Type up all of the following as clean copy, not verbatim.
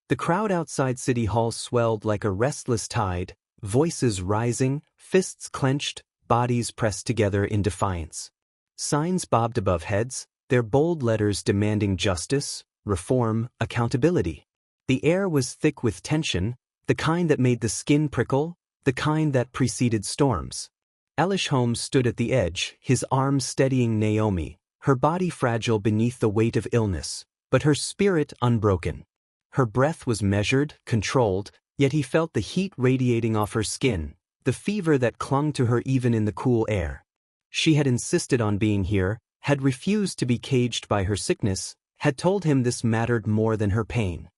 The crowd outside City Hall swelled like a restless tide, voices rising, fists clenched, bodies pressed together in defiance. Signs bobbed above heads, their bold letters demanding justice, reform, accountability. The air was thick with tension, the kind that made the skin prickle, the kind that preceded storms. Elish Holmes stood at the edge, his arms steadying Naomi, her body fragile beneath the weight of illness, but her spirit unbroken. Her breath was measured, controlled, yet he felt the heat radiating off her skin, the fever that clung to her even in the cool air. She had insisted on being here, had refused to be caged by her sickness, had told him this mattered more than her pain.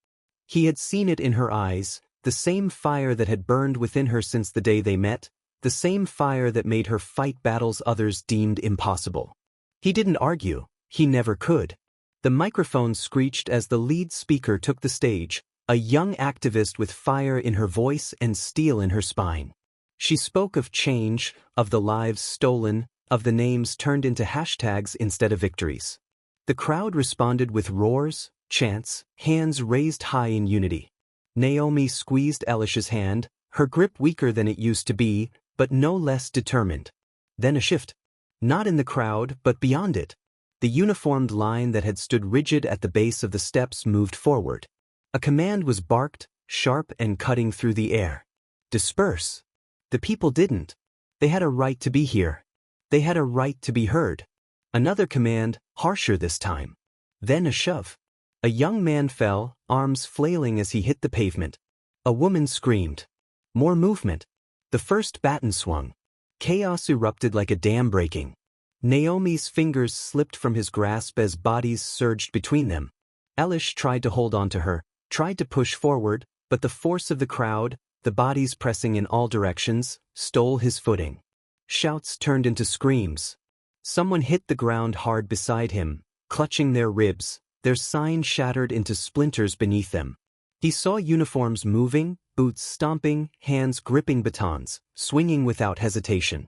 He had seen it in her eyes, the same fire that had burned within her since the day they met, the same fire that made her fight battles others deemed impossible. He didn't argue, he never could. The microphone screeched as the lead speaker took the stage, a young activist with fire in her voice and steel in her spine. She spoke of change, of the lives stolen, of the names turned into hashtags instead of victories. The crowd responded with roars, chants, hands raised high in unity. Naomi squeezed Elish's hand, her grip weaker than it used to be, but no less determined. Then a shift. Not in the crowd, but beyond it. The uniformed line that had stood rigid at the base of the steps moved forward. A command was barked, sharp and cutting through the air. Disperse. The people didn't. They had a right to be here. They had a right to be heard. Another command, harsher this time. Then a shove. A young man fell, arms flailing as he hit the pavement. A woman screamed. More movement. The first baton swung. Chaos erupted like a dam breaking. Naomi's fingers slipped from his grasp as bodies surged between them. Elish tried to hold on to her, tried to push forward, but the force of the crowd, the bodies pressing in all directions, stole his footing. Shouts turned into screams. Someone hit the ground hard beside him, clutching their ribs, their sign shattered into splinters beneath them. He saw uniforms moving, boots stomping, hands gripping batons, swinging without hesitation.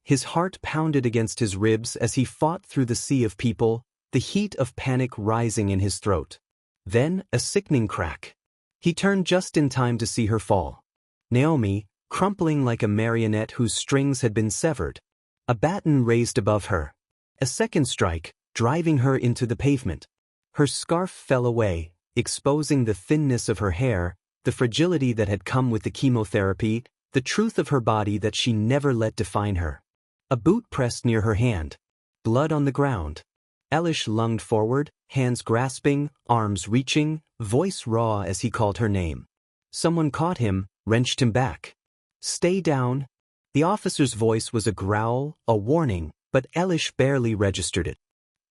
His heart pounded against his ribs as he fought through the sea of people, the heat of panic rising in his throat. Then, a sickening crack. He turned just in time to see her fall. Naomi, crumpling like a marionette whose strings had been severed. A baton raised above her. A second strike, driving her into the pavement. Her scarf fell away, exposing the thinness of her hair, the fragility that had come with the chemotherapy, the truth of her body that she never let define her. A boot pressed near her hand. Blood on the ground. Elish lunged forward, hands grasping, arms reaching, voice raw as he called her name. Someone caught him, wrenched him back. Stay down. The officer's voice was a growl, a warning, but Elish barely registered it.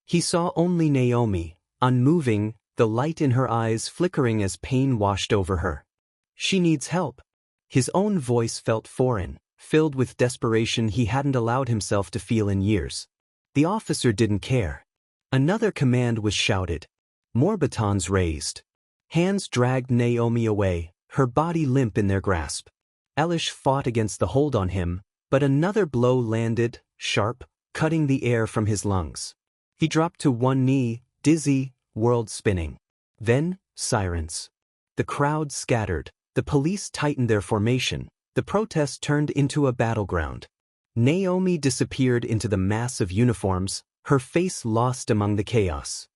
He saw only Naomi, unmoving, the light in her eyes flickering as pain washed over her. She needs help. His own voice felt foreign, filled with desperation he hadn't allowed himself to feel in years. The officer didn't care. Another command was shouted. More batons raised. Hands dragged Naomi away, her body limp in their grasp. Elish fought against the hold on him, but another blow landed, sharp, cutting the air from his lungs. He dropped to one knee, dizzy, world spinning. Then, sirens. The crowd scattered, the police tightened their formation, the protest turned into a battleground. Naomi disappeared into the mass of uniforms, her face lost among the chaos.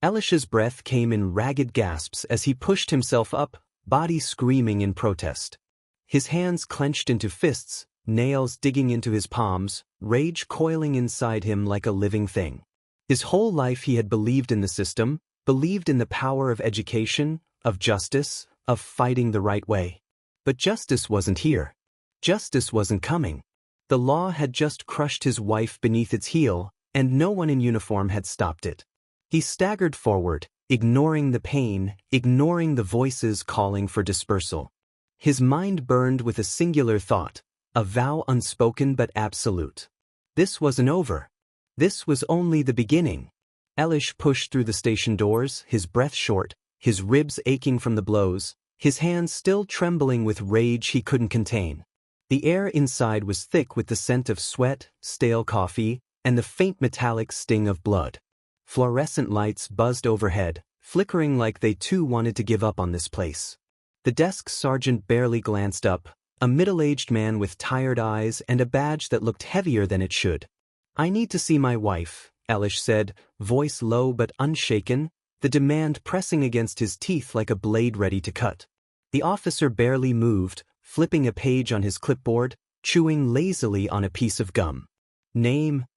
Elish's breath came in ragged gasps as he pushed himself up, body screaming in protest. His hands clenched into fists, nails digging into his palms, rage coiling inside him like a living thing. His whole life he had believed in the system, believed in the power of education, of justice, of fighting the right way. But justice wasn't here. Justice wasn't coming. The law had just crushed his wife beneath its heel, and no one in uniform had stopped it. He staggered forward, ignoring the pain, ignoring the voices calling for dispersal. His mind burned with a singular thought, a vow unspoken but absolute. This wasn't over. This was only the beginning. Elish pushed through the station doors, his breath short, his ribs aching from the blows, his hands still trembling with rage he couldn't contain. The air inside was thick with the scent of sweat, stale coffee, and the faint metallic sting of blood. Fluorescent lights buzzed overhead, flickering like they too wanted to give up on this place. The desk sergeant barely glanced up, a middle-aged man with tired eyes and a badge that looked heavier than it should. "I need to see my wife," Elish said, voice low but unshaken, the demand pressing against his teeth like a blade ready to cut. The officer barely moved, flipping a page on his clipboard, chewing lazily on a piece of gum. "Name?"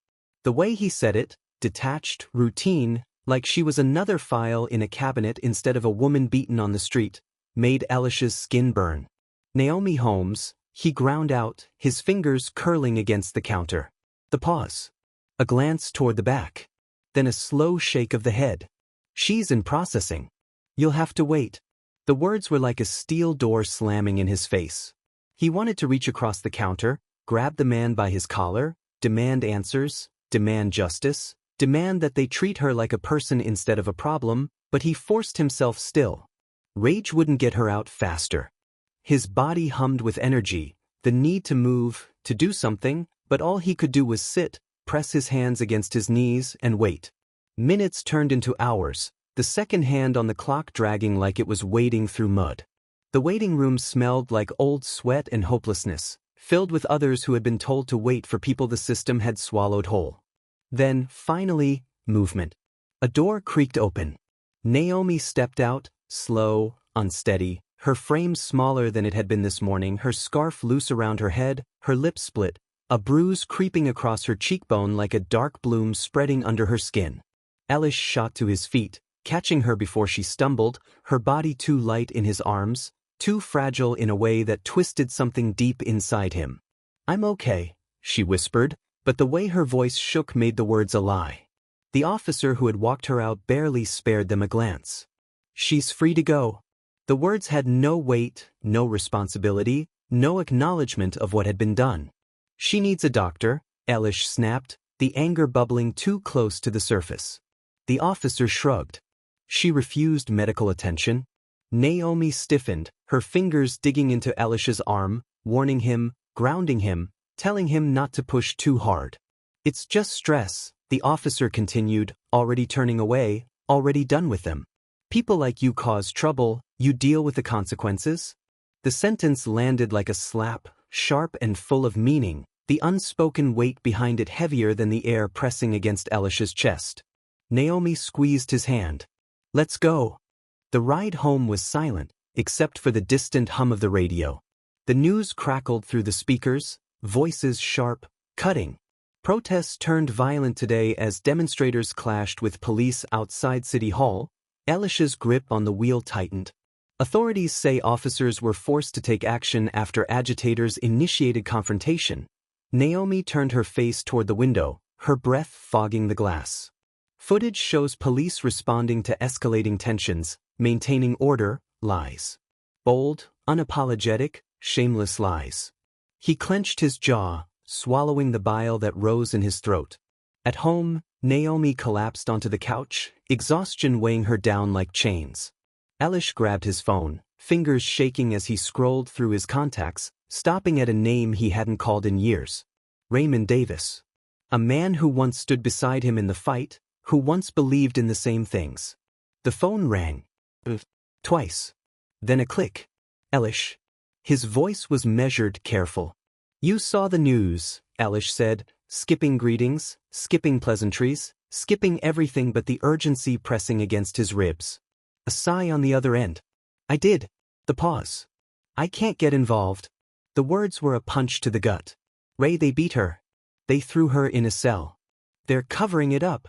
The way he said it, detached, routine, like she was another file in a cabinet instead of a woman beaten on the street, made Elish's skin burn. "Naomi Holmes," he ground out, his fingers curling against the counter. The pause. A glance toward the back. Then a slow shake of the head. "She's in processing. You'll have to wait." The words were like a steel door slamming in his face. He wanted to reach across the counter, grab the man by his collar, demand answers, demand justice, demand that they treat her like a person instead of a problem, but he forced himself still. Rage wouldn't get her out faster. His body hummed with energy, the need to move, to do something, but all he could do was sit, press his hands against his knees, and wait. Minutes turned into hours, the second hand on the clock dragging like it was wading through mud. The waiting room smelled like old sweat and hopelessness, filled with others who had been told to wait for people the system had swallowed whole. Then, finally, movement. A door creaked open. Naomi stepped out, slow, unsteady, her frame smaller than it had been this morning, her scarf loose around her head, her lips split, a bruise creeping across her cheekbone like a dark bloom spreading under her skin. Elish shot to his feet, catching her before she stumbled, her body too light in his arms, too fragile in a way that twisted something deep inside him. "I'm okay," she whispered, but the way her voice shook made the words a lie. The officer who had walked her out barely spared them a glance. "She's free to go." The words had no weight, no responsibility, no acknowledgement of what had been done. "She needs a doctor," Elish snapped, the anger bubbling too close to the surface. The officer shrugged. "She refused medical attention." Naomi stiffened, her fingers digging into Elish's arm, warning him, grounding him, telling him not to push too hard. "It's just stress," the officer continued, already turning away, already done with them. "People like you cause trouble, you deal with the consequences." The sentence landed like a slap, sharp and full of meaning, the unspoken weight behind it heavier than the air pressing against Elish's chest. Naomi squeezed his hand. "Let's go." The ride home was silent, except for the distant hum of the radio. The news crackled through the speakers, voices sharp, cutting. Protests turned violent today as demonstrators clashed with police outside City Hall. Elish's grip on the wheel tightened. Authorities say officers were forced to take action after agitators initiated confrontation. Naomi turned her face toward the window, her breath fogging the glass. Footage shows police responding to escalating tensions, maintaining order, lies. Bold, unapologetic, shameless lies. He clenched his jaw, swallowing the bile that rose in his throat. At home, Naomi collapsed onto the couch, exhaustion weighing her down like chains. Elish grabbed his phone, fingers shaking as he scrolled through his contacts, stopping at a name he hadn't called in years. Raymond Davis. A man who once stood beside him in the fight, who once believed in the same things. The phone rang. Twice. Then a click. "Elish." His voice was measured, careful. "You saw the news," Elish said, skipping greetings, skipping pleasantries, skipping everything but the urgency pressing against his ribs. A sigh on the other end. "I did." The pause. "I can't get involved." The words were a punch to the gut. "Ray, they beat her. They threw her in a cell. They're covering it up."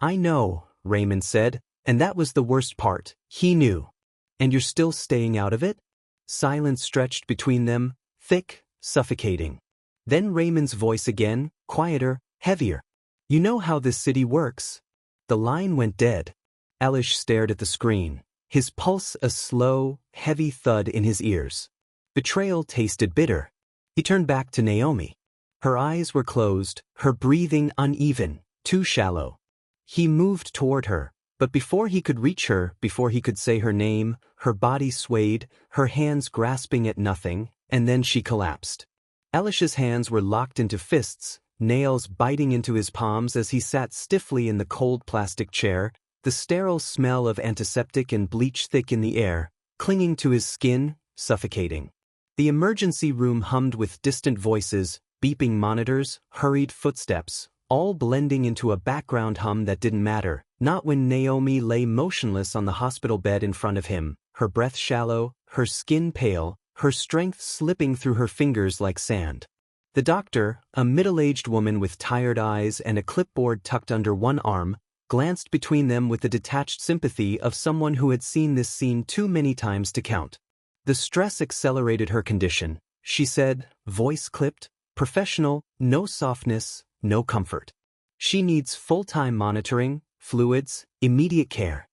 "I know," Raymond said, and that was the worst part, he knew. "And you're still staying out of it?" Silence stretched between them, thick, suffocating. Then Raymond's voice again, quieter, heavier. "You know how this city works." The line went dead. Elish stared at the screen, his pulse a slow, heavy thud in his ears. Betrayal tasted bitter. He turned back to Naomi. Her eyes were closed, her breathing uneven, too shallow. He moved toward her, but before he could reach her, before he could say her name, her body swayed, her hands grasping at nothing, and then she collapsed. Elish's hands were locked into fists, nails biting into his palms as he sat stiffly in the cold plastic chair, the sterile smell of antiseptic and bleach thick in the air, clinging to his skin, suffocating. The emergency room hummed with distant voices, beeping monitors, hurried footsteps, all blending into a background hum that didn't matter, not when Naomi lay motionless on the hospital bed in front of him, her breath shallow, her skin pale, her strength slipping through her fingers like sand. The doctor, a middle-aged woman with tired eyes and a clipboard tucked under one arm, glanced between them with the detached sympathy of someone who had seen this scene too many times to count. The stress accelerated her condition, she said, voice clipped, professional, no softness, no comfort. She needs full-time monitoring, fluids, immediate care.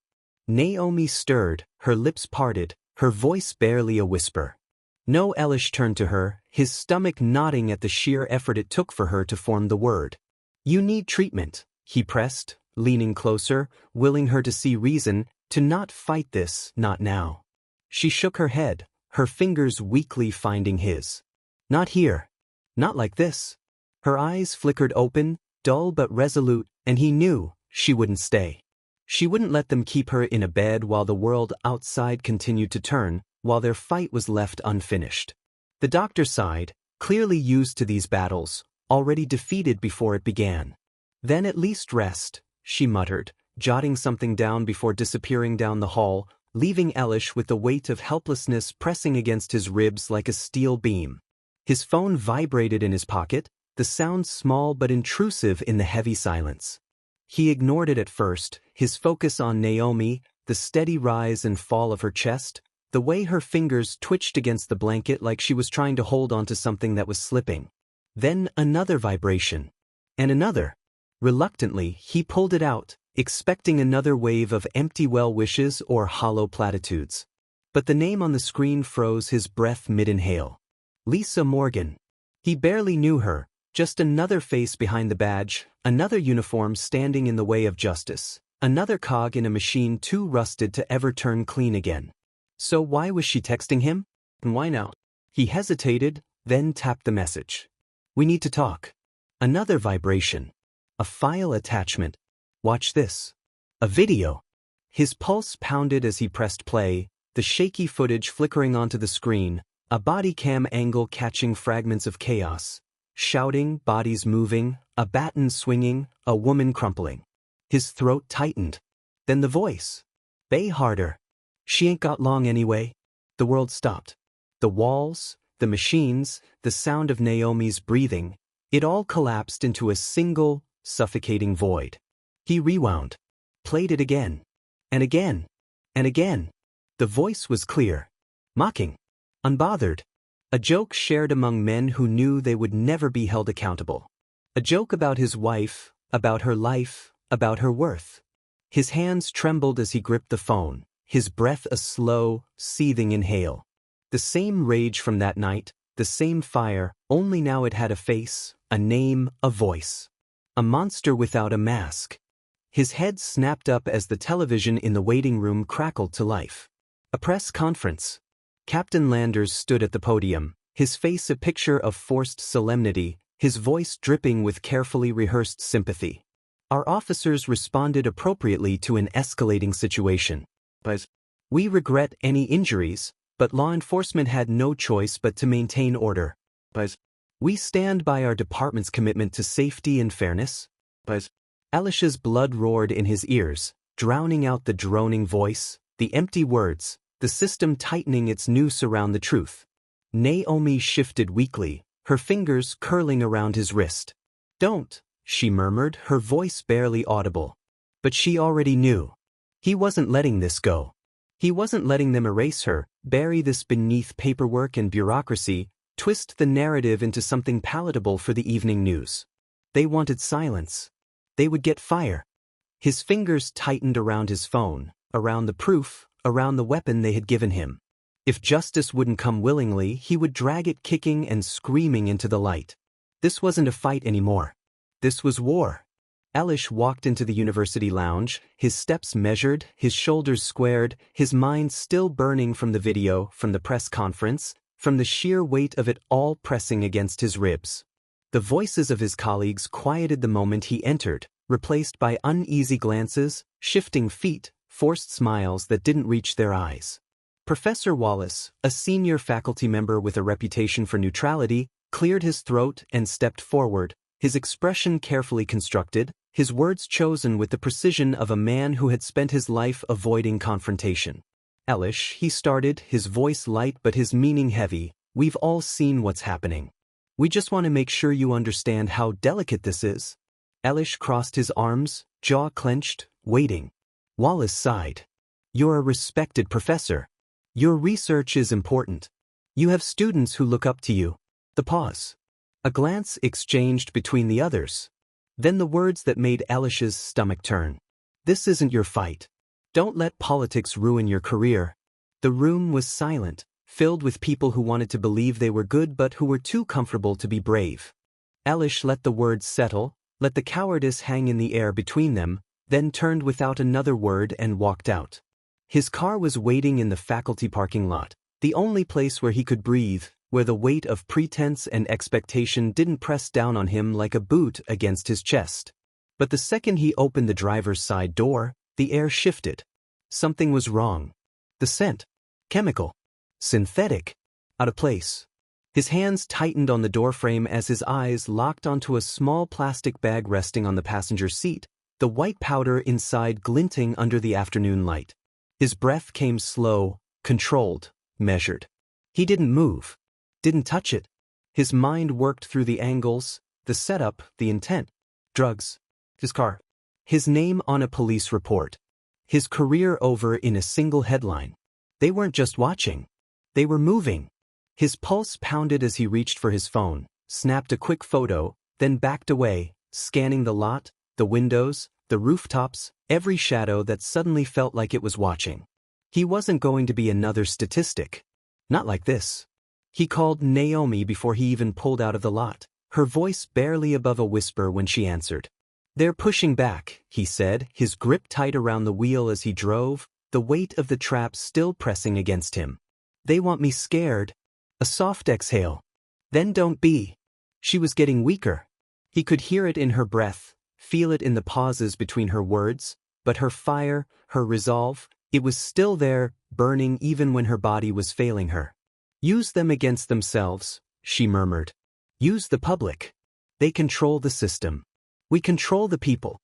Naomi stirred, her lips parted, her voice barely a whisper. No. Elish turned to her, his stomach knotting at the sheer effort it took for her to form the word. You need treatment, he pressed, leaning closer, willing her to see reason, to not fight this, not now. She shook her head, her fingers weakly finding his. Not here. Not like this. Her eyes flickered open, dull but resolute, and he knew she wouldn't stay. She wouldn't let them keep her in a bed while the world outside continued to turn, while their fight was left unfinished. The doctor sighed, clearly used to these battles, already defeated before it began. Then at least rest, she muttered, jotting something down before disappearing down the hall, leaving Elish with the weight of helplessness pressing against his ribs like a steel beam. His phone vibrated in his pocket, the sound small but intrusive in the heavy silence. He ignored it at first, his focus on Naomi, the steady rise and fall of her chest, the way her fingers twitched against the blanket like she was trying to hold onto something that was slipping. Then another vibration. And another. Reluctantly, he pulled it out, expecting another wave of empty well-wishes or hollow platitudes. But the name on the screen froze his breath mid-inhale. Lisa Morgan. He barely knew her, just another face behind the badge, another uniform standing in the way of justice, another cog in a machine too rusted to ever turn clean again. So why was she texting him? And why now? He hesitated, then tapped the message. We need to talk. Another vibration. A file attachment. Watch this. A video. His pulse pounded as he pressed play, the shaky footage flickering onto the screen, a body cam angle catching fragments of chaos. Shouting, bodies moving, a baton swinging, a woman crumpling. His throat tightened. Then the voice. Bay harder. She ain't got long anyway. The world stopped. The walls, the machines, the sound of Naomi's breathing, it all collapsed into a single, suffocating void. He rewound. Played it again. And again. And again. The voice was clear. Mocking. Unbothered. A joke shared among men who knew they would never be held accountable. A joke about his wife, about her life, about her worth. His hands trembled as he gripped the phone, his breath a slow, seething inhale. The same rage from that night, the same fire, only now it had a face, a name, a voice. A monster without a mask. His head snapped up as the television in the waiting room crackled to life. A press conference. Captain Landers stood at the podium, his face a picture of forced solemnity, his voice dripping with carefully rehearsed sympathy. Our officers responded appropriately to an escalating situation. We regret any injuries, but law enforcement had no choice but to maintain order. We stand by our department's commitment to safety and fairness. Elish's blood roared in his ears, drowning out the droning voice, the empty words, the system tightening its noose around the truth. Naomi shifted weakly, her fingers curling around his wrist. Don't, she murmured, her voice barely audible. But she already knew. He wasn't letting this go. He wasn't letting them erase her, bury this beneath paperwork and bureaucracy, twist the narrative into something palatable for the evening news. They wanted silence. They would get fire. His fingers tightened around his phone, around the proof, around the weapon they had given him. If justice wouldn't come willingly, he would drag it kicking and screaming into the light. This wasn't a fight anymore. This was war. Elish walked into the university lounge, his steps measured, his shoulders squared, his mind still burning from the video, from the press conference, from the sheer weight of it all pressing against his ribs. The voices of his colleagues quieted the moment he entered, replaced by uneasy glances, shifting feet, forced smiles that didn't reach their eyes. Professor Wallace, a senior faculty member with a reputation for neutrality, cleared his throat and stepped forward, his expression carefully constructed, his words chosen with the precision of a man who had spent his life avoiding confrontation. Elish, he started, his voice light but his meaning heavy, we've all seen what's happening. We just want to make sure you understand how delicate this is. Elish crossed his arms, jaw clenched, waiting. Wallace sighed. You're a respected professor. Your research is important. You have students who look up to you. The pause. A glance exchanged between the others. Then the words that made Elish's stomach turn. This isn't your fight. Don't let politics ruin your career. The room was silent, filled with people who wanted to believe they were good but who were too comfortable to be brave. Elish let the words settle, let the cowardice hang in the air between them, then turned without another word and walked out. His car was waiting in the faculty parking lot, the only place where he could breathe, where the weight of pretense and expectation didn't press down on him like a boot against his chest. But the second he opened the driver's side door, the air shifted. Something was wrong. The scent. Chemical. Synthetic. Out of place. His hands tightened on the doorframe as his eyes locked onto a small plastic bag resting on the passenger seat, the white powder inside glinting under the afternoon light. His breath came slow, controlled, measured. He didn't move. Didn't touch it. His mind worked through the angles, the setup, the intent. Drugs. His car. His name on a police report. His career over in a single headline. They weren't just watching. They were moving. His pulse pounded as he reached for his phone, snapped a quick photo, then backed away, scanning the lot, the windows, the rooftops, every shadow that suddenly felt like it was watching. He wasn't going to be another statistic. Not like this. He called Naomi before he even pulled out of the lot, her voice barely above a whisper when she answered. They're pushing back, he said, his grip tight around the wheel as he drove, the weight of the trap still pressing against him. They want me scared. A soft exhale. Then don't be. She was getting weaker. He could hear it in her breath, feel it in the pauses between her words, but her fire, her resolve, it was still there, burning even when her body was failing her. Use them against themselves, she murmured. Use the public. They control the system. We control the people.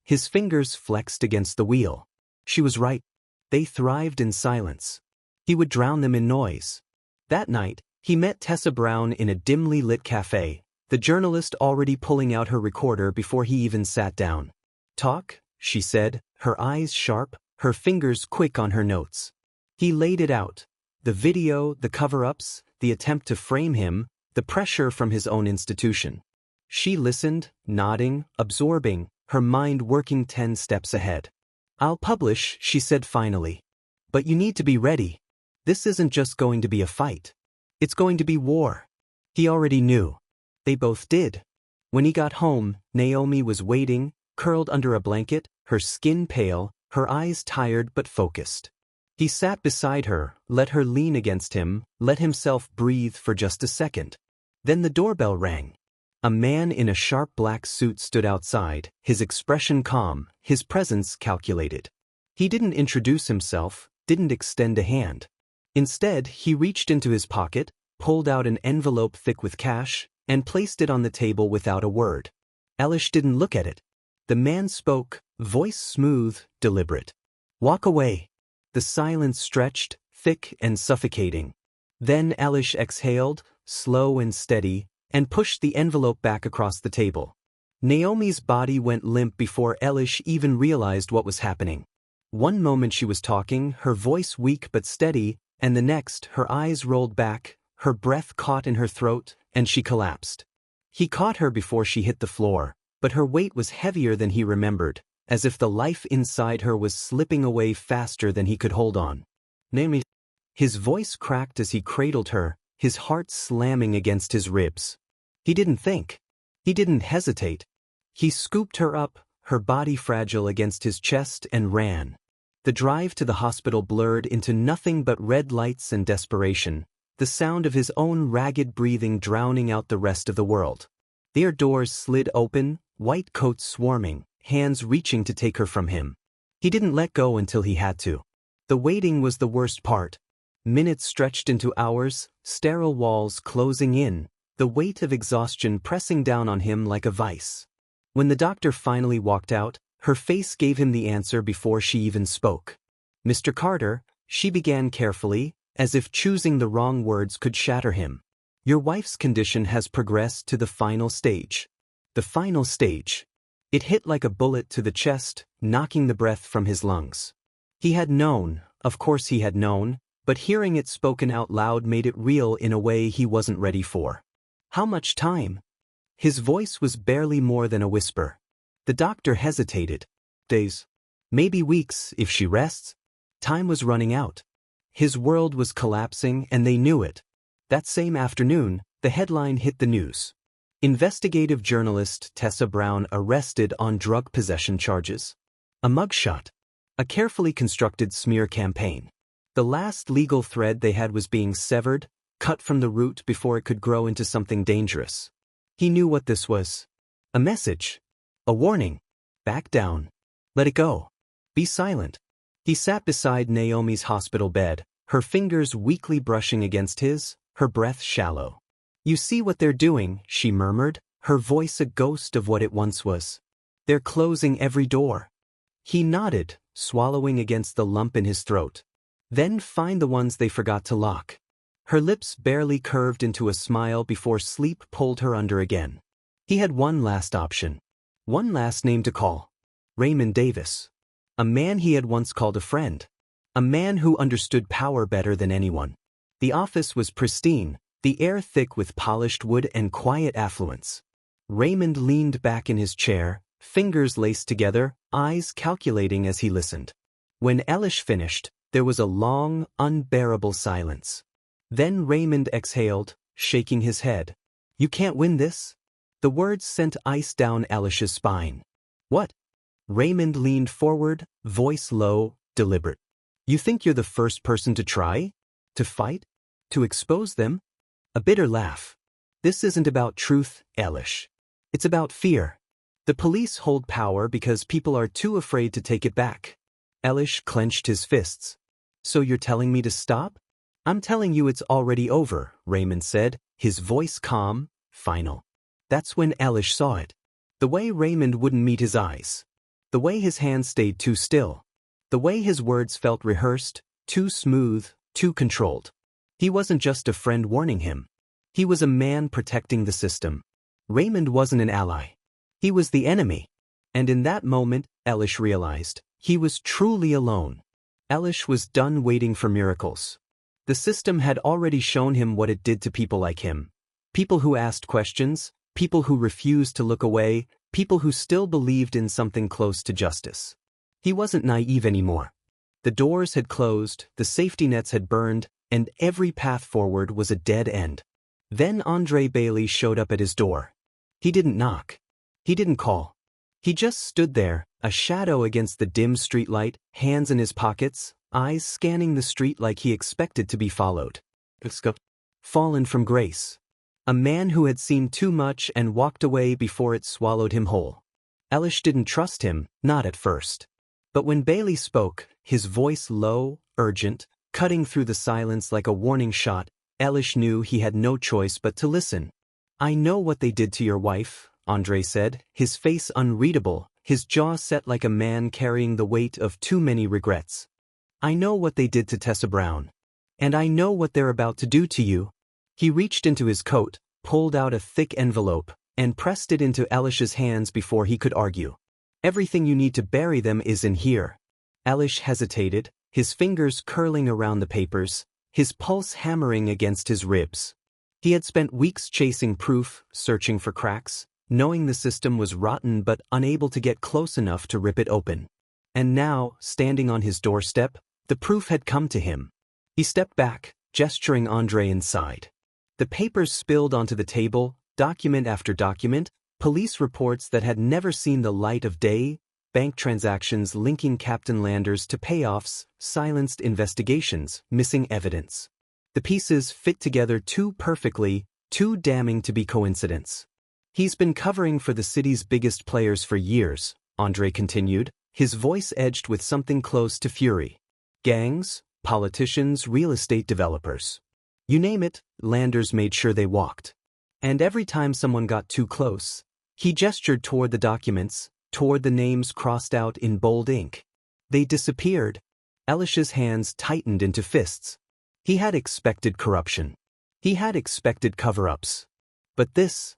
His fingers flexed against the wheel. She was right. They thrived in silence. He would drown them in noise. That night, he met Tessa Brown in a dimly lit cafe, the journalist already pulling out her recorder before he even sat down. Talk, she said, her eyes sharp, her fingers quick on her notes. He laid it out. The video, the cover-ups, the attempt to frame him, the pressure from his own institution. She listened, nodding, absorbing, her mind working 10 steps ahead. I'll publish, she said finally. But you need to be ready. This isn't just going to be a fight. It's going to be war. He already knew. They both did. When he got home, Naomi was waiting, curled under a blanket, her skin pale, her eyes tired but focused. He sat beside her, let her lean against him, let himself breathe for just a second. Then the doorbell rang. A man in a sharp black suit stood outside, his expression calm, his presence calculated. He didn't introduce himself, didn't extend a hand. Instead, he reached into his pocket, pulled out an envelope thick with cash, and placed it on the table without a word. Elish didn't look at it. The man spoke, voice smooth, deliberate. Walk away. The silence stretched, thick and suffocating. Then Elish exhaled, slow and steady, and pushed the envelope back across the table. Naomi's body went limp before Elish even realized what was happening. One moment she was talking, her voice weak but steady, and the next, her eyes rolled back, her breath caught in her throat, and she collapsed. He caught her before she hit the floor, but her weight was heavier than he remembered, as if the life inside her was slipping away faster than he could hold on. Naomi. His voice cracked as he cradled her, his heart slamming against his ribs. He didn't think. He didn't hesitate. He scooped her up, her body fragile against his chest, and ran. The drive to the hospital blurred into nothing but red lights and desperation, the sound of his own ragged breathing drowning out the rest of the world. Their doors slid open, white coats swarming, hands reaching to take her from him. He didn't let go until he had to. The waiting was the worst part. Minutes stretched into hours, sterile walls closing in, the weight of exhaustion pressing down on him like a vice. When the doctor finally walked out, her face gave him the answer before she even spoke. "Mr. Carter," she began carefully, as if choosing the wrong words could shatter him. "Your wife's condition has progressed to the final stage." The final stage. It hit like a bullet to the chest, knocking the breath from his lungs. He had known, of course he had known, but hearing it spoken out loud made it real in a way he wasn't ready for. "How much time?" His voice was barely more than a whisper. The doctor hesitated. "Days. Maybe weeks, if she rests." Time was running out. His world was collapsing, and they knew it. That same afternoon, the headline hit the news. Investigative journalist Tessa Brown arrested on drug possession charges. A mugshot. A carefully constructed smear campaign. The last legal thread they had was being severed, cut from the root before it could grow into something dangerous. He knew what this was. A message. A warning. Back down. Let it go. Be silent. He sat beside Naomi's hospital bed, her fingers weakly brushing against his, her breath shallow. "You see what they're doing," she murmured, her voice a ghost of what it once was. "They're closing every door." He nodded, swallowing against the lump in his throat. "Then find the ones they forgot to lock." Her lips barely curved into a smile before sleep pulled her under again. He had one last option. One last name to call. Raymond Davis. A man he had once called a friend. A man who understood power better than anyone. The office was pristine, the air thick with polished wood and quiet affluence. Raymond leaned back in his chair, fingers laced together, eyes calculating as he listened. When Elish finished, there was a long, unbearable silence. Then Raymond exhaled, shaking his head. "You can't win this?" The words sent ice down Elish's spine. "What?" Raymond leaned forward, voice low, deliberate. "You think you're the first person to try? To fight? To expose them?" A bitter laugh. "This isn't about truth, Elish. It's about fear. The police hold power because people are too afraid to take it back." Elish clenched his fists. "So you're telling me to stop?" "I'm telling you it's already over," Raymond said, his voice calm, final. That's when Elish saw it. The way Raymond wouldn't meet his eyes. The way his hands stayed too still. The way his words felt rehearsed, too smooth, too controlled. He wasn't just a friend warning him. He was a man protecting the system. Raymond wasn't an ally. He was the enemy. And in that moment, Elish realized, he was truly alone. Elish was done waiting for miracles. The system had already shown him what it did to people like him. People who asked questions, people who refused to look away, people who still believed in something close to justice. He wasn't naive anymore. The doors had closed, the safety nets had burned, and every path forward was a dead end. Then Andre Bailey showed up at his door. He didn't knock. He didn't call. He just stood there, a shadow against the dim streetlight, hands in his pockets, eyes scanning the street like he expected to be followed. Fallen from grace. A man who had seen too much and walked away before it swallowed him whole. Elish didn't trust him, not at first. But when Bailey spoke, his voice low, urgent, cutting through the silence like a warning shot, Elish knew he had no choice but to listen. "I know what they did to your wife," Andre said, his face unreadable, his jaw set like a man carrying the weight of too many regrets. "I know what they did to Tessa Brown. And I know what they're about to do to you." He reached into his coat, pulled out a thick envelope, and pressed it into Elish's hands before he could argue. "Everything you need to bury them is in here." Elish hesitated, his fingers curling around the papers, his pulse hammering against his ribs. He had spent weeks chasing proof, searching for cracks, knowing the system was rotten but unable to get close enough to rip it open. And now, standing on his doorstep, the proof had come to him. He stepped back, gesturing Andre inside. The papers spilled onto the table, document after document, police reports that had never seen the light of day, bank transactions linking Captain Landers to payoffs, silenced investigations, missing evidence. The pieces fit together too perfectly, too damning to be coincidence. "He's been covering for the city's biggest players for years," Andre continued, his voice edged with something close to fury. Gangs, politicians, real estate developers. You name it, Landers made sure they walked. And every time someone got too close, he gestured toward the documents, toward the names crossed out in bold ink. They disappeared. Elish's hands tightened into fists. He had expected corruption. He had expected cover-ups. But this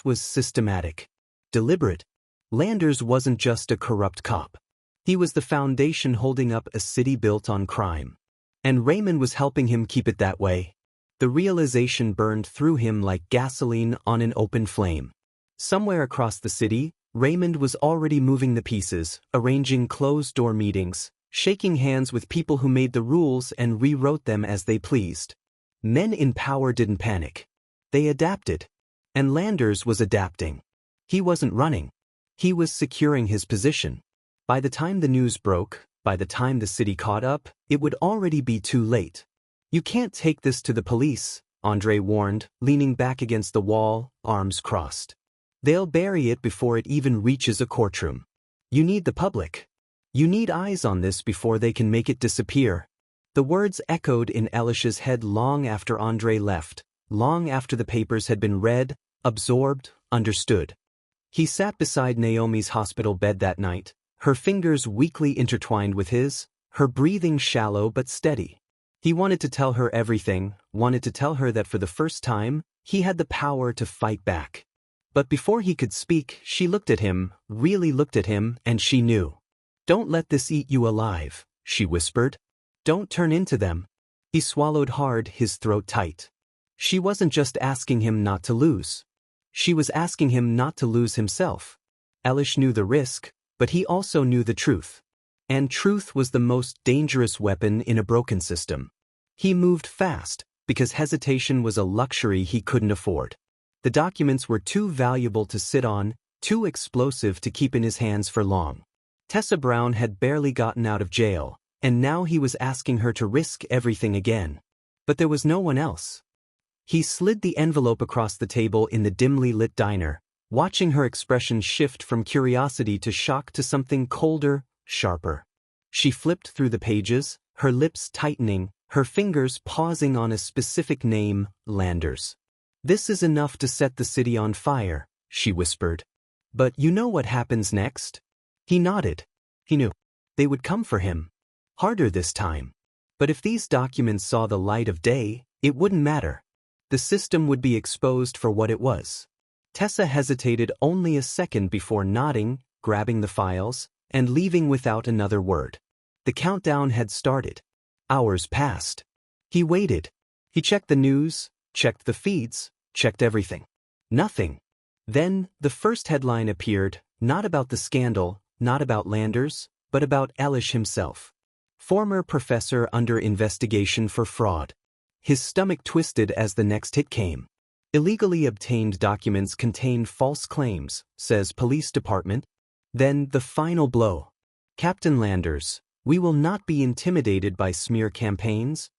was systematic. Deliberate. Landers wasn't just a corrupt cop. He was the foundation holding up a city built on crime. And Raymond was helping him keep it that way. The realization burned through him like gasoline on an open flame. Somewhere across the city, Raymond was already moving the pieces, arranging closed-door meetings, shaking hands with people who made the rules and rewrote them as they pleased. Men in power didn't panic. They adapted. And Landers was adapting. He wasn't running. He was securing his position. By the time the news broke, by the time the city caught up, it would already be too late. You can't take this to the police, Andre warned, leaning back against the wall, arms crossed. They'll bury it before it even reaches a courtroom. You need the public. You need eyes on this before they can make it disappear. The words echoed in Elish's head long after Andre left, long after the papers had been read, absorbed, understood. He sat beside Naomi's hospital bed that night, her fingers weakly intertwined with his, her breathing shallow but steady. He wanted to tell her everything, wanted to tell her that for the first time, he had the power to fight back. But before he could speak, she looked at him, really looked at him, and she knew. "Don't let this eat you alive," she whispered. "Don't turn into them." He swallowed hard, his throat tight. She wasn't just asking him not to lose. She was asking him not to lose himself. Elish knew the risk, but he also knew the truth. And truth was the most dangerous weapon in a broken system. He moved fast, because hesitation was a luxury he couldn't afford. The documents were too valuable to sit on, too explosive to keep in his hands for long. Tessa Brown had barely gotten out of jail, and now he was asking her to risk everything again. But there was no one else. He slid the envelope across the table in the dimly lit diner, watching her expression shift from curiosity to shock to something colder, sharper. She flipped through the pages, her lips tightening, her fingers pausing on a specific name, Landers. "This is enough to set the city on fire," she whispered. "But you know what happens next?" He nodded. He knew. They would come for him. Harder this time. But if these documents saw the light of day, it wouldn't matter. The system would be exposed for what it was. Tessa hesitated only a second before nodding, grabbing the files, and leaving without another word. The countdown had started. Hours passed. He waited. He checked the news, checked the feeds, checked everything. Nothing. Then, the first headline appeared, not about the scandal, not about Landers, but about Elish himself. Former professor under investigation for fraud. His stomach twisted as the next hit came. Illegally obtained documents contain false claims, says police department. Then the final blow. Captain Landers, we will not be intimidated by smear campaigns.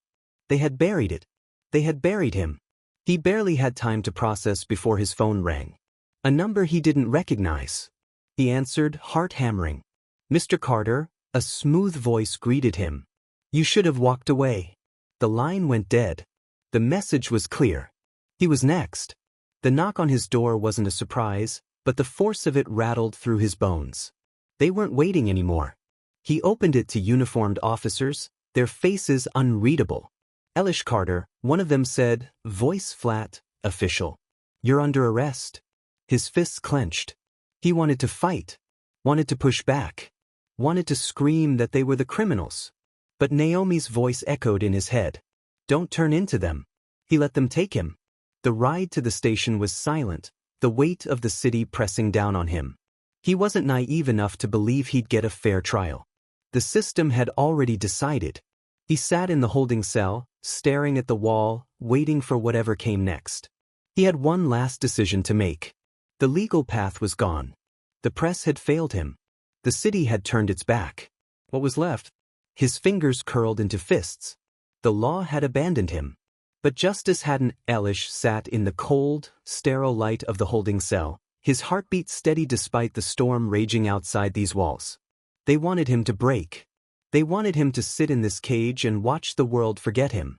They had buried it. They had buried him. He barely had time to process before his phone rang. A number he didn't recognize. He answered, heart hammering. "Mr. Carter," a smooth voice greeted him. "You should have walked away." The line went dead. The message was clear. He was next. The knock on his door wasn't a surprise, but the force of it rattled through his bones. They weren't waiting anymore. He opened it to uniformed officers, their faces unreadable. "Elish Carter," one of them said, voice flat, "official. You're under arrest." His fists clenched. He wanted to fight, wanted to push back, wanted to scream that they were the criminals. But Naomi's voice echoed in his head. "Don't turn into them." He let them take him. The ride to the station was silent, the weight of the city pressing down on him. He wasn't naive enough to believe he'd get a fair trial. The system had already decided. He sat in the holding cell, staring at the wall, waiting for whatever came next. He had one last decision to make. The legal path was gone. The press had failed him. The city had turned its back. What was left? His fingers curled into fists. The law had abandoned him. But justice hadn't. Elish sat in the cold, sterile light of the holding cell, his heartbeat steady despite the storm raging outside these walls. They wanted him to break. They wanted him to sit in this cage and watch the world forget him.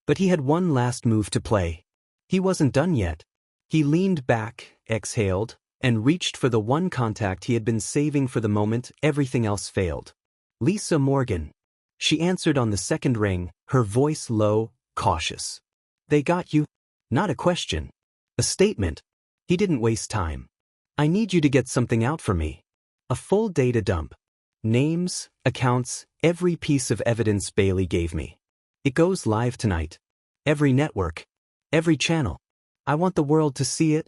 But he had one last move to play. He wasn't done yet. He leaned back, exhaled, and reached for the one contact he had been saving for the moment everything else failed. Lisa Morgan. She answered on the second ring, her voice low, cautious. They got you? Not a question. A statement. He didn't waste time. I need you to get something out for me. A full data dump. Names, accounts, every piece of evidence Bailey gave me. It goes live tonight. Every network. Every channel. I want the world to see it.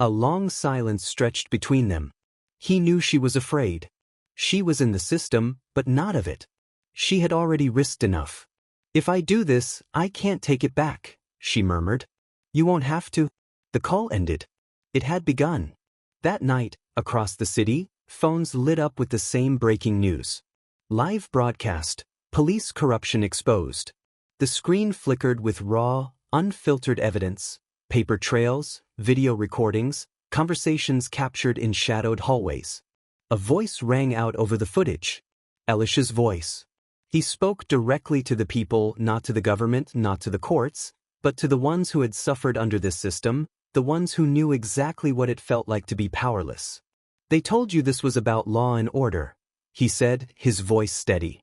A long silence stretched between them. He knew she was afraid. She was in the system, but not of it. She had already risked enough. If I do this, I can't take it back, she murmured. You won't have to. The call ended. It had begun. That night, across the city, phones lit up with the same breaking news. Live broadcast, police corruption exposed. The screen flickered with raw, unfiltered evidence, paper trails, video recordings, conversations captured in shadowed hallways. A voice rang out over the footage. Elish's voice. He spoke directly to the people, not to the government, not to the courts, but to the ones who had suffered under this system, the ones who knew exactly what it felt like to be powerless. They told you this was about law and order, he said, his voice steady.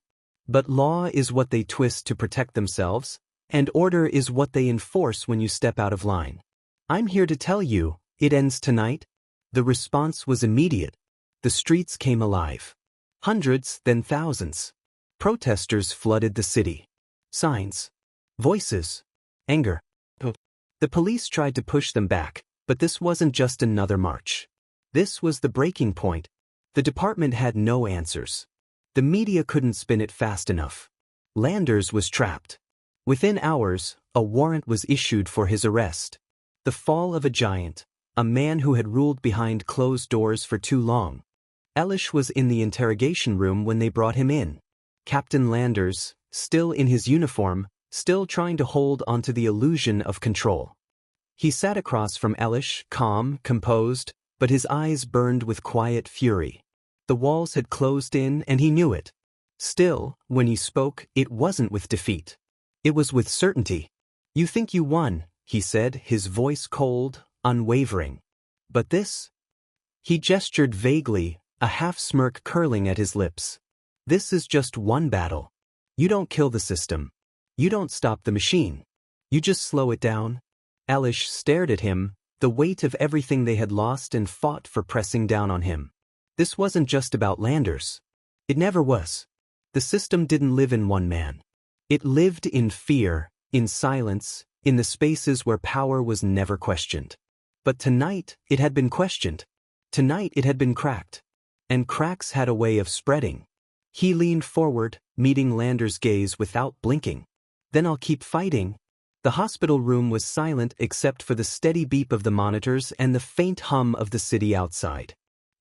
But law is what they twist to protect themselves, and order is what they enforce when you step out of line. I'm here to tell you, it ends tonight. The response was immediate. The streets came alive. Hundreds, then thousands. Protesters flooded the city. Signs. Voices. Anger. The police tried to push them back, but this wasn't just another march. This was the breaking point. The department had no answers. The media couldn't spin it fast enough. Landers was trapped. Within hours, a warrant was issued for his arrest. The fall of a giant, a man who had ruled behind closed doors for too long. Elish was in the interrogation room when they brought him in. Captain Landers, still in his uniform, still trying to hold onto the illusion of control. He sat across from Elish, calm, composed, but his eyes burned with quiet fury. The walls had closed in and he knew it. Still, when he spoke, it wasn't with defeat. It was with certainty. You think you won, he said, his voice cold, unwavering. But this? He gestured vaguely, a half-smirk curling at his lips. This is just one battle. You don't kill the system. You don't stop the machine. You just slow it down. Elish stared at him, the weight of everything they had lost and fought for pressing down on him. This wasn't just about Landers. It never was. The system didn't live in one man. It lived in fear, in silence, in the spaces where power was never questioned. But tonight, it had been questioned. Tonight it had been cracked. And cracks had a way of spreading. He leaned forward, meeting Landers' gaze without blinking. Then I'll keep fighting. The hospital room was silent except for the steady beep of the monitors and the faint hum of the city outside.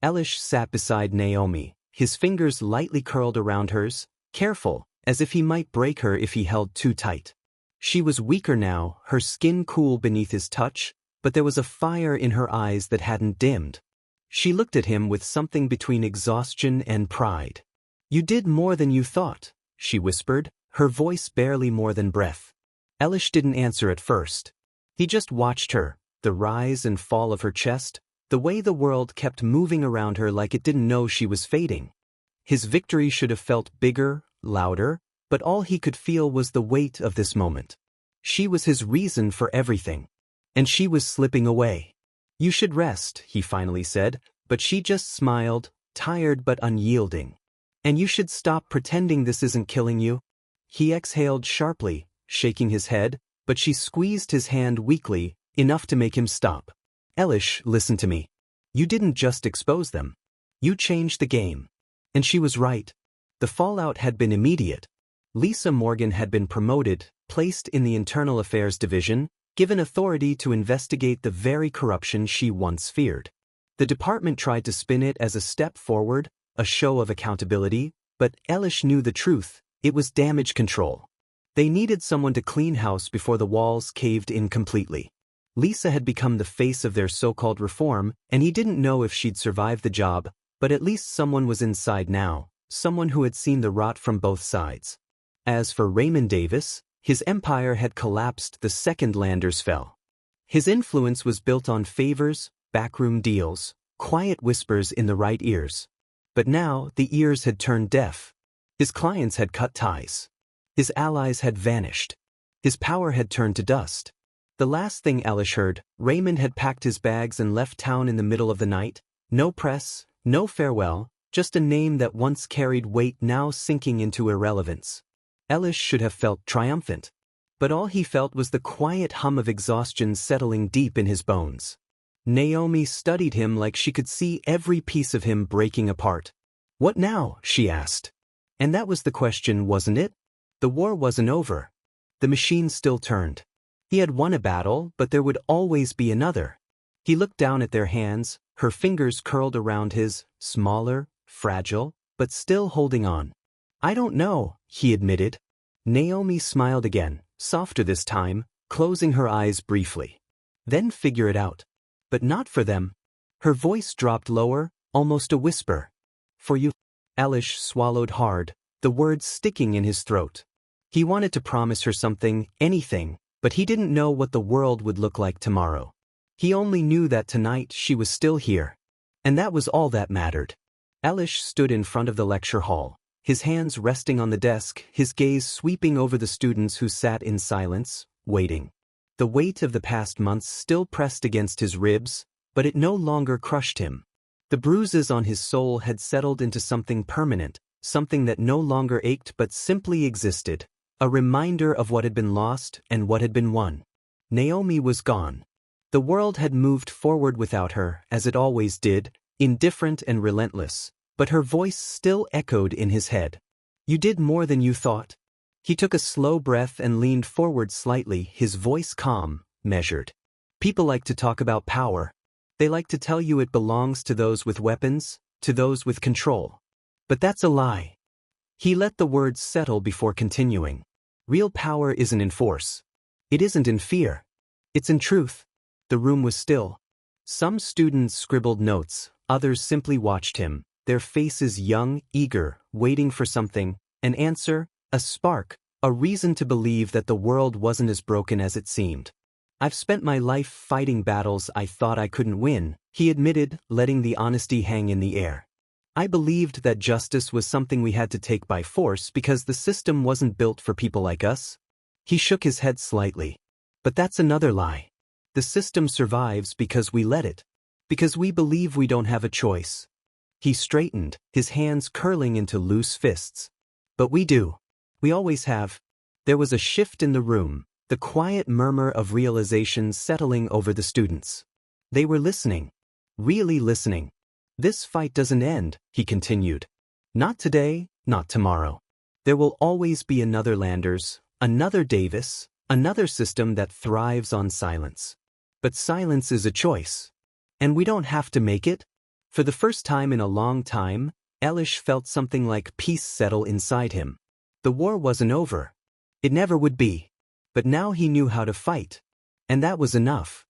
Elish sat beside Naomi, his fingers lightly curled around hers, careful, as if he might break her if he held too tight. She was weaker now, her skin cool beneath his touch, but there was a fire in her eyes that hadn't dimmed. She looked at him with something between exhaustion and pride. You did more than you thought, she whispered, her voice barely more than breath. Elish didn't answer at first. He just watched her, the rise and fall of her chest, the way the world kept moving around her like it didn't know she was fading. His victory should have felt bigger, louder, but all he could feel was the weight of this moment. She was his reason for everything. And she was slipping away. You should rest, he finally said, but she just smiled, tired but unyielding. And you should stop pretending this isn't killing you. He exhaled sharply, shaking his head, but she squeezed his hand weakly, enough to make him stop. Elish, listen to me. You didn't just expose them. You changed the game. And she was right. The fallout had been immediate. Lisa Morgan had been promoted, placed in the Internal Affairs Division, given authority to investigate the very corruption she once feared. The department tried to spin it as a step forward, a show of accountability, but Elish knew the truth. It was damage control. They needed someone to clean house before the walls caved in completely. Lisa had become the face of their so-called reform, and he didn't know if she'd survive the job, but at least someone was inside now, someone who had seen the rot from both sides. As for Raymond Davis, his empire had collapsed the second Landers fell. His influence was built on favors, backroom deals, quiet whispers in the right ears. But now the ears had turned deaf. His clients had cut ties. His allies had vanished. His power had turned to dust. The last thing Elish heard, Raymond had packed his bags and left town in the middle of the night. No press, no farewell, just a name that once carried weight now sinking into irrelevance. Elish should have felt triumphant. But all he felt was the quiet hum of exhaustion settling deep in his bones. Naomi studied him like she could see every piece of him breaking apart. "What now?" she asked. And that was the question, wasn't it? The war wasn't over. The machine still turned. He had won a battle, but there would always be another. He looked down at their hands, her fingers curled around his, smaller, fragile, but still holding on. "I don't know," he admitted. Naomi smiled again, softer this time, closing her eyes briefly. "Then figure it out. But not for them." Her voice dropped lower, almost a whisper. "For you." Elish swallowed hard, the words sticking in his throat. He wanted to promise her something, anything, but he didn't know what the world would look like tomorrow. He only knew that tonight she was still here. And that was all that mattered. Elish stood in front of the lecture hall, his hands resting on the desk, his gaze sweeping over the students who sat in silence, waiting. The weight of the past months still pressed against his ribs, but it no longer crushed him. The bruises on his soul had settled into something permanent, something that no longer ached but simply existed, a reminder of what had been lost and what had been won. Naomi was gone. The world had moved forward without her, as it always did, indifferent and relentless, but her voice still echoed in his head. "You did more than you thought." He took a slow breath and leaned forward slightly, his voice calm, measured. "People like to talk about power. They like to tell you it belongs to those with weapons, to those with control. But that's a lie." He let the words settle before continuing. "Real power isn't in force. It isn't in fear. It's in truth." The room was still. Some students scribbled notes, others simply watched him, their faces young, eager, waiting for something, an answer, a spark, a reason to believe that the world wasn't as broken as it seemed. "I've spent my life fighting battles I thought I couldn't win," he admitted, letting the honesty hang in the air. "I believed that justice was something we had to take by force because the system wasn't built for people like us." He shook his head slightly. "But that's another lie. The system survives because we let it. Because we believe we don't have a choice." He straightened, his hands curling into loose fists. "But we do. We always have." There was a shift in the room, the quiet murmur of realization settling over the students. They were listening. Really listening. "This fight doesn't end," he continued. "Not today, not tomorrow. There will always be another Landers, another Davis, another system that thrives on silence. But silence is a choice. And we don't have to make it." For the first time in a long time, Elish felt something like peace settle inside him. The war wasn't over. It never would be. But now he knew how to fight. And that was enough.